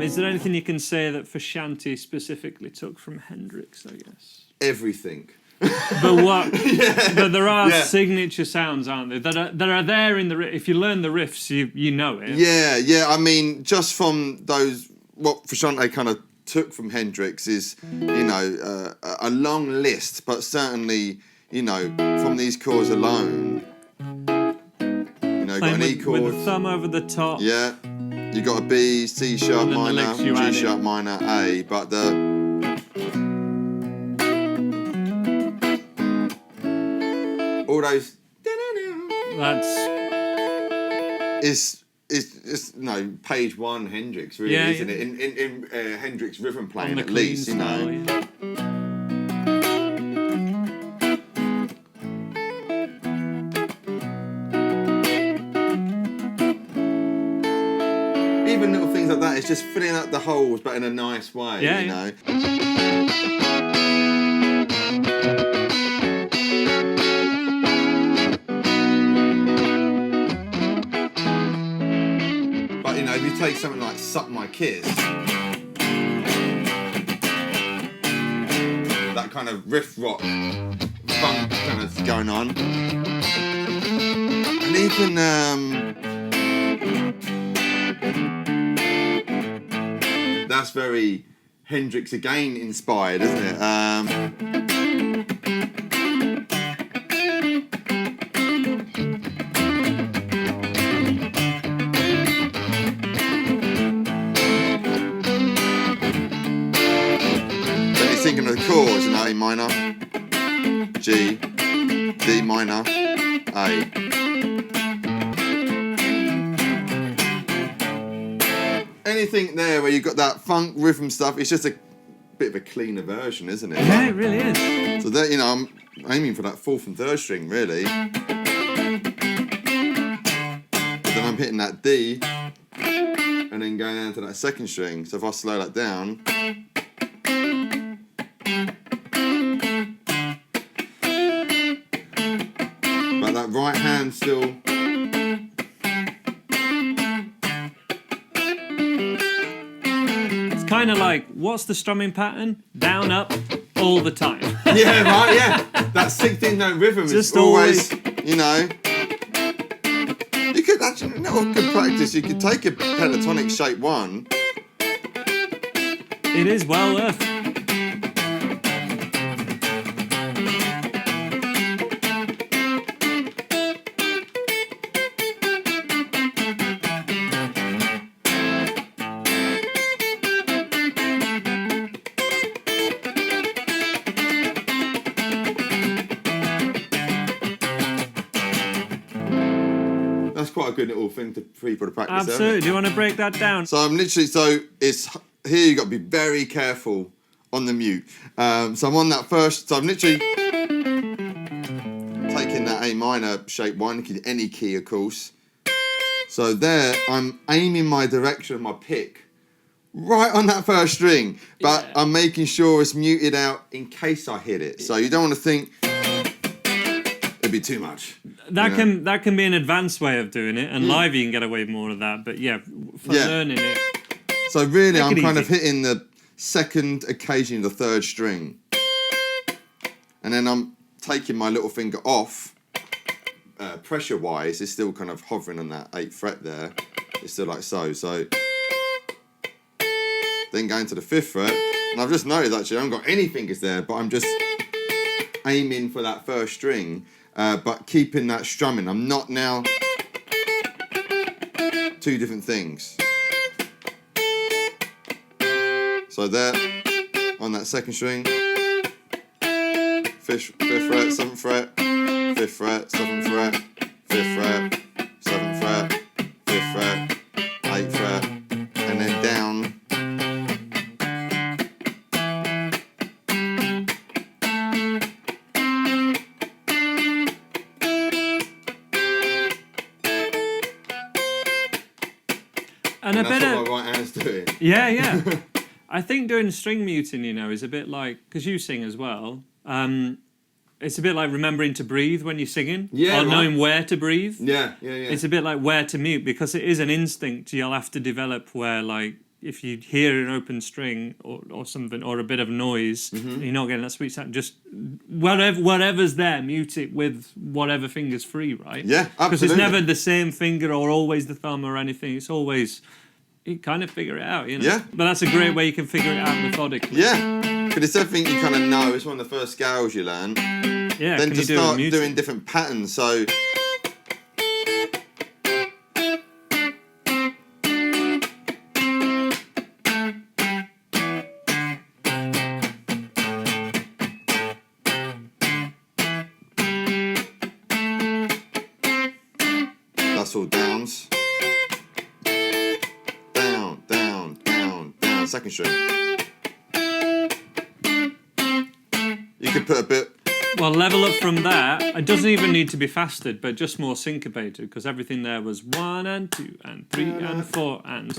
Is there anything you can say that Frusciante specifically took from Hendrix, I guess? Everything. But what? But there are signature sounds, aren't there? That are there in the. If you learn the riffs, you know it. Yeah. I mean, just from those, what Frusciante kind of took from Hendrix is, a long list, but certainly, from these chords alone, got an E chord with the thumb over the top. Yeah, you got a B, C sharp minor, G sharp minor, A, but all those. Is page one Hendrix, really, isn't it? In Hendrix rhythm playing, at least, style, Even little things like that, it's just filling up the holes, but in a nice way, you know. If you take something like Suck My Kiss, that kind of riff rock funk kind of going on, and even that's very Hendrix again inspired, isn't it? Thinking of the chords in A minor, G, D minor, A. Anything there where you've got that funk rhythm stuff, it's just a bit of a cleaner version, isn't it? Yeah, it really is. So there, I'm aiming for that 4th and 3rd string, really. But then I'm hitting that D, and then going down to that 2nd string. So if I slow that down. But that right hand still. It's kind of like, what's the strumming pattern? Down, up, all the time. Yeah, right, yeah. That 16-note rhythm just is always, You could actually, good practice, you could take a pentatonic shape 1. It is well worth. That's quite a good little thing for people to practice. Absolutely. Do you want to break that down? So I'm literally, it's here you've got to be very careful on the mute. So I'm on that first, so I'm literally taking that A minor shape 1, any key of course. So there, I'm aiming my direction of my pick right on that 1st string, but I'm making sure it's muted out in case I hit it. So you don't want to think it'd be too much. That can be an advanced way of doing it, and live you can get away with more of that. But for learning it. So really, I'm kind of hitting the 2nd, occasionally the 3rd string, and then I'm taking my little finger off. Pressure-wise, it's still kind of hovering on that 8th fret there. It's still like so. So then going to the 5th fret, and I've just noticed actually I haven't got any fingers there, but I'm just aiming for that 1st string. But keeping that strumming. I'm not now. 2 different things. So there, on that 2nd string, 5th fret, 7th fret, 5th fret, 7th fret, 5th fret, 7th fret, 5th fret, 8th fret, and then down. And that's what my right hand's doing. Yeah. I think doing string muting, is a bit like, because you sing as well, it's a bit like remembering to breathe when you're singing. Yeah, or knowing where to breathe. Yeah. It's a bit like where to mute, because it is an instinct you'll have to develop where, like, if you hear an open string or something or a bit of noise, and you're not getting that sweet sound, just whatever's there, mute it with whatever finger's free, right? Yeah, absolutely. Because it's never the same finger or always the thumb or anything. It's always, you kind of figure it out, you know? Yeah. But that's a great way you can figure it out methodically. Yeah, but it's something you kind of know. It's one of the first scales you learn. Yeah, Then can to you do it with start music? doing different patterns. So that's all downs. Down, down, down, down. Second string. You could put a bit. Well, level up from that. It doesn't even need to be fasted, but just more syncopated, because everything there was 1 and 2 and 3 and 4 and.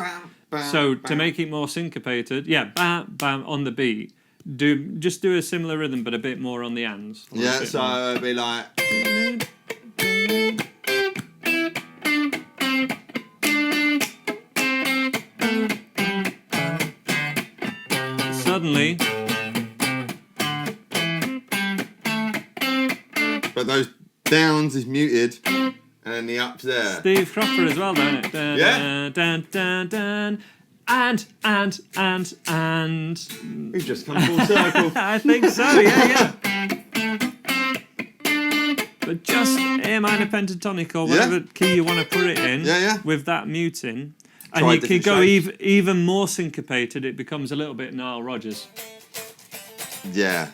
So to make it more syncopated, yeah, bam, bam on the beat. Just do a similar rhythm, but a bit more on the ands. Yeah, so it'd be like. Suddenly, But those downs is muted, and then the ups there. Steve Cropper as well, don't it? Dun, Yeah. Dun, dun, dun, and. We've just come full circle. I think so, yeah. But just A minor pentatonic or whatever key you want to put it in, with that muting, and Try you can go different even more syncopated. It becomes a little bit Nile Rodgers. Yeah.